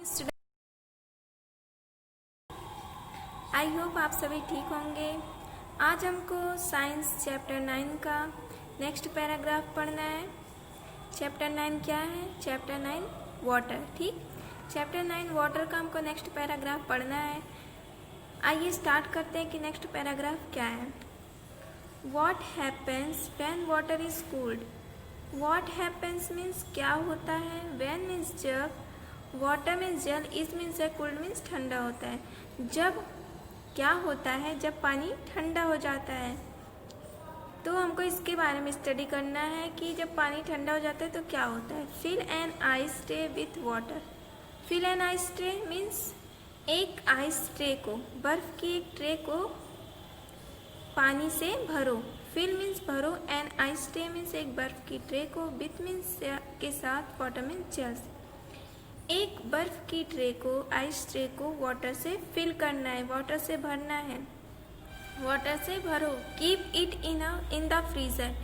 Student, I hope आप सभी ठीक होंगे। आज हमको साइंस चैप्टर 9 का नेक्स्ट पैराग्राफ पढ़ना है। चैप्टर 9 क्या है? Chapter 9 water. ठीक, चैप्टर 9 वाटर का हमको नेक्स्ट पैराग्राफ पढ़ना है। आइए स्टार्ट करते हैं कि नेक्स्ट पैराग्राफ क्या है। What happens when water is cooled. What happens means क्या होता है, व्हेन मीन्स जब, वाटर मीन्स जल, इज मीन्स कूल्ड मीन्स ठंडा होता है। जब क्या होता है, जब पानी ठंडा हो जाता है। तो हमको इसके बारे में स्टडी करना है कि जब पानी ठंडा हो जाता है तो क्या होता है। Fill an ice tray with water. Fill an ice tray means एक आइस ट्रे को, बर्फ की एक ट्रे को पानी से भरो। फिल मीन्स भरो, एन आइस ट्रे मीन्स एक बर्फ की ट्रे को, विथ मीन्स के साथ, वाटर मीन्स जल। एक बर्फ की ट्रे को, आइस ट्रे को वाटर से फिल करना है, वाटर से भरना है। वाटर से भरो। Keep it in the freezer.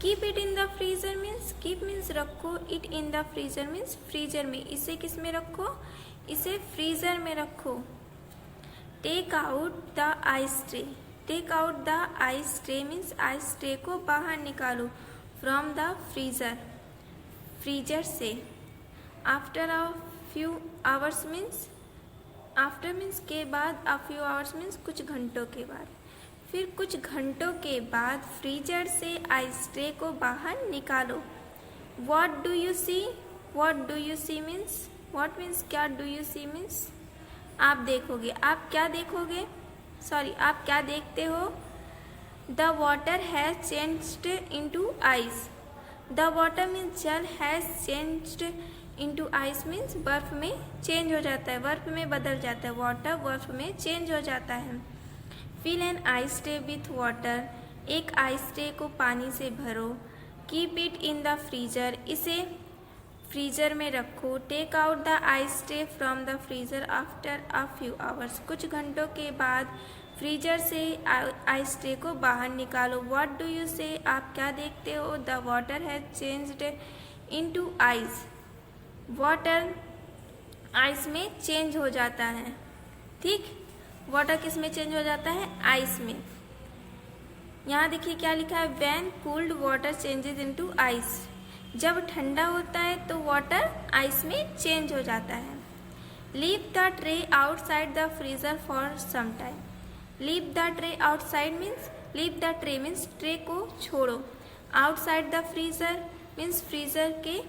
Keep it in the freezer means, keep means रखो, it in the freezer means freezer में। इसे किस में रखो? इसे फ्रीजर में रखो। Take out the ice tray. Take out the ice tray means ice tray को बाहर निकालो, फ्रॉम द फ्रीजर, फ्रीजर से। After a few hours means, after means के बाद, अ फ्यू आवर्स मीन्स कुछ घंटों के बाद। फिर कुछ घंटों के बाद फ्रीजर से आइस ट्रे को बाहर निकालो। What do you see. What do you see means, what means क्या, डू यू सी मीन्स आप देखोगे। आप क्या देखोगे, सॉरी आप क्या देखते हो। The water has changed into ice. The water means जल, has changed into ice means बर्फ में चेंज हो जाता है, बर्फ में बदल जाता है। वाटर बर्फ में चेंज हो जाता है। Fill an ice tray with water. एक आइस ट्रे को पानी से भरो। Keep it in the freezer. इसे फ्रीजर में रखो। Take out the ice tray from the freezer after a few hours. कुछ घंटों के बाद फ्रीजर से आइस ट्रे को बाहर निकालो। व्हाट डू यू से, आप क्या देखते हो। The water has changed into ice. Water ice में चेंज हो जाता है। ठीक, वाटर किस में चेंज हो जाता है? आइस में। यहाँ देखिए क्या लिखा है, when cooled water changes into ice. जब ठंडा होता है तो वाटर आइस में चेंज हो जाता है। Leave the tray outside the freezer for some time. Leave the tray outside means, leave the tray means tray को छोड़ो। Outside the freezer means freezer के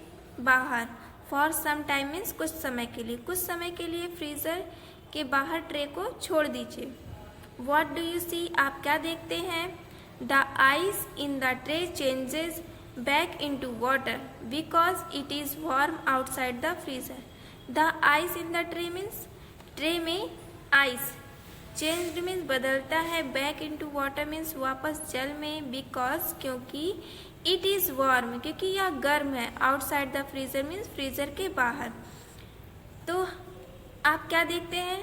बाहर। फॉर सम टाइम मीन्स कुछ समय के लिए, कुछ समय के लिए फ्रीजर के बाहर ट्रे को छोड़ दीजिए। वॉट डू यू सी, आप क्या देखते हैं। The ice in the tray changes back into water because it is warm outside the freezer. The ice in the tray means tray में आइस, चेंज्ड मीन्स बदलता है, बैक इनटू वाटर मीन्स वापस जल में, बिकॉज क्योंकि, it is warm क्योंकि यह गर्म है, outside the freezer means freezer के बाहर। तो आप क्या देखते हैं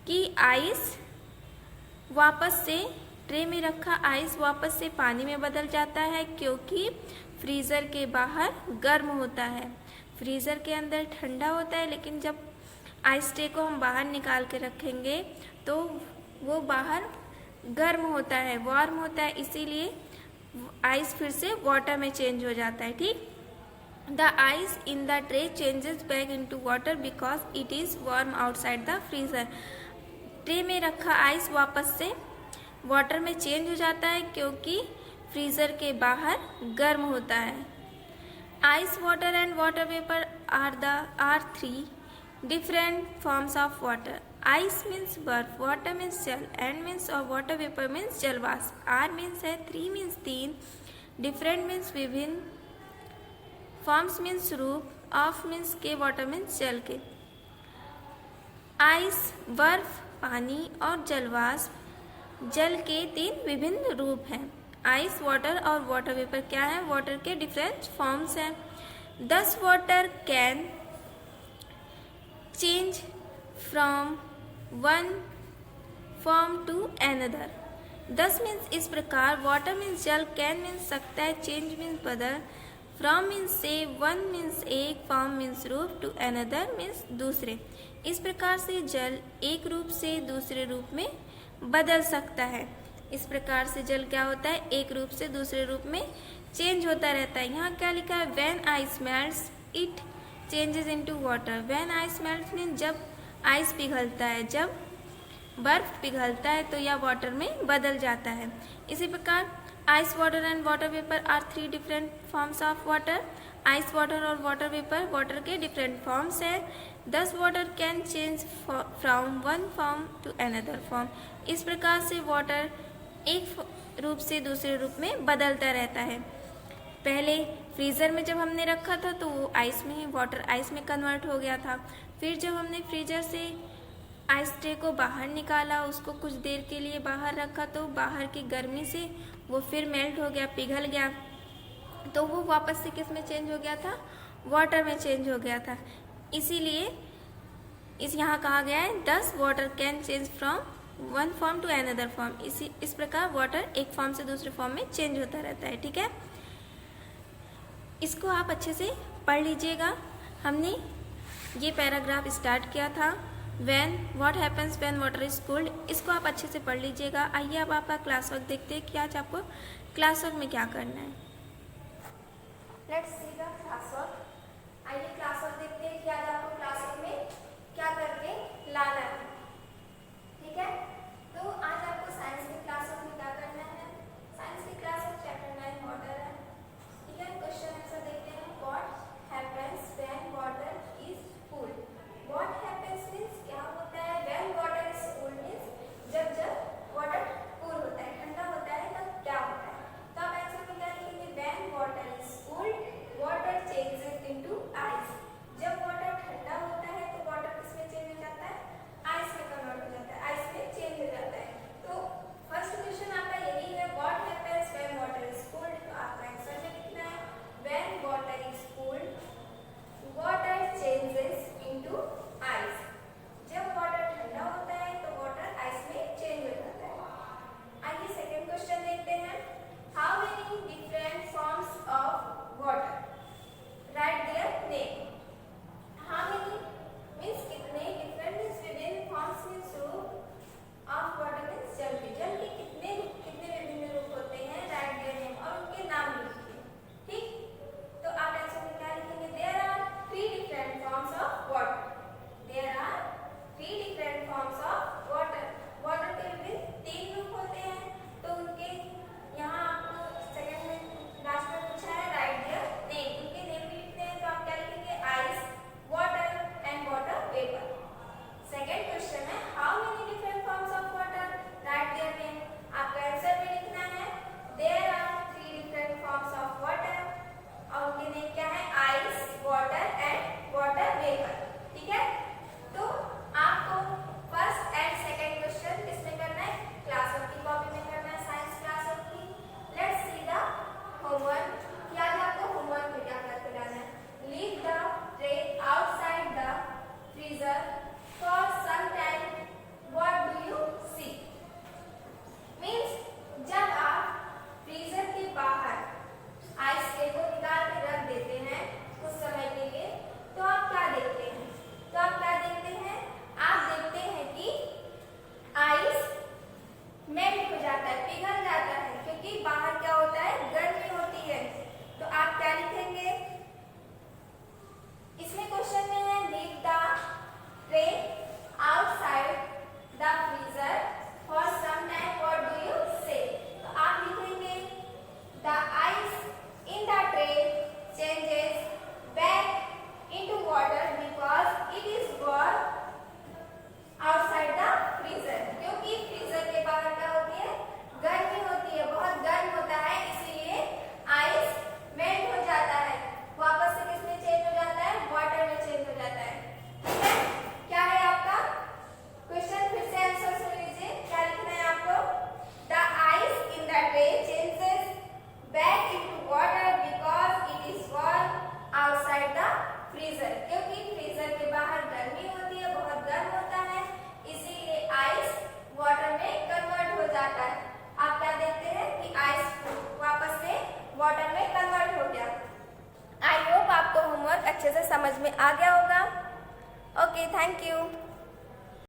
कि आइस वापस से, ट्रे में रखा आइस वापस से पानी में बदल जाता है क्योंकि फ्रीजर के बाहर गर्म होता है। फ्रीजर के अंदर ठंडा होता है, लेकिन जब आइस ट्रे को हम बाहर निकाल के रखेंगे तो वो बाहर गर्म होता है, वार्म होता है, इसीलिए आइस फिर से वाटर में चेंज हो जाता है। ठीक, the ice in the tray changes back into water because it is warm outside the freezer. Tray में रखा आइस वापस से वाटर में चेंज हो जाता है क्योंकि फ्रीजर के बाहर गर्म होता है। Ice water and water vapour are three different forms of water. Ice means बर्फ, वाटर मीन्स जल, एंड मीन्स और वाटर वेपर मीन्स जलवाष्प। आर मीन्स है, थ्री मीन्स तीन, डिफरेंट मीन्स विभिन्न, फॉर्म्स मीन्स रूप, ऑफ मीन्स के, वाटर मीन्स जल के। आइस बर्फ, पानी और जलवाष्प जल के तीन विभिन्न रूप हैं। आइस, वाटर और वाटर वेपर क्या है? वाटर के डिफरेंट फॉर्म्स हैं। Thus water can change from one form to another. 10 means इस प्रकार, वाटर मीन्स जल, कैन मीन्स सकता है, चेंज मीन्स बदल, फ्रॉम मीन्स से, वन मीन्स एक, फ्रॉम मीन्स रूप, टू अनदर मीन्स दूसरे। इस प्रकार से जल एक रूप से दूसरे रूप में बदल सकता है। इस प्रकार से जल क्या होता है, एक रूप से दूसरे रूप में चेंज होता रहता है। यहाँ क्या लिखा है, when ice melts it changes into water. When ice melts mean जब आइस पिघलता है, जब बर्फ पिघलता है तो यह वाटर में बदल जाता है। इसी प्रकार ice water and water vapour are three different forms of water. Ice water और वाटर वेपर वाटर के डिफरेंट फॉर्म्स है। Thus water can change from one form to another form. इस प्रकार से वाटर एक रूप से दूसरे रूप में बदलता रहता है। पहले फ्रीज़र में जब हमने रखा था तो वो आइस में, वाटर आइस में कन्वर्ट हो गया था। फिर जब हमने फ्रीजर से आइस ट्रे को बाहर निकाला, उसको कुछ देर के लिए बाहर रखा तो बाहर की गर्मी से वो फिर मेल्ट हो गया, पिघल गया, तो वो वापस से किस में चेंज हो गया था, वाटर में चेंज हो गया था। इसीलिए इस यहाँ कहा गया है 10 water can change from one form to another form. इस प्रकार वाटर एक फॉर्म से दूसरे फॉर्म में चेंज होता रहता है। ठीक है, इसको आप अच्छे से पढ़ लीजिएगा। हमने ये पैराग्राफ स्टार्ट किया था, when what happens when water is cold. इसको आप अच्छे से पढ़ लीजिएगा। आइए अब आपका क्लास वर्क देखते हैं कि आज आपको क्लास वर्क में क्या करना है। Let's see the class work. आइए क्लास वर्क देखते हैं कि आज आपको क्लास वर्क में क्या करके लाना है। ठीक है, तो आज आपको साइंस के क्लास वर्क में क्या करना है। साइंस की क्लास वर्क चैप्टर 9 वाटर है। ठीक है, क्वेश्चन आंसर देखते हैं। What happens when water is cool. What happens means क्या होता है, when water is cool means जब वाटर कूल होता है, ठंडा होता है, तब क्या होता है। तो आप आंसर में क्या लिखेंगे, when water is cool water changes into ice. You.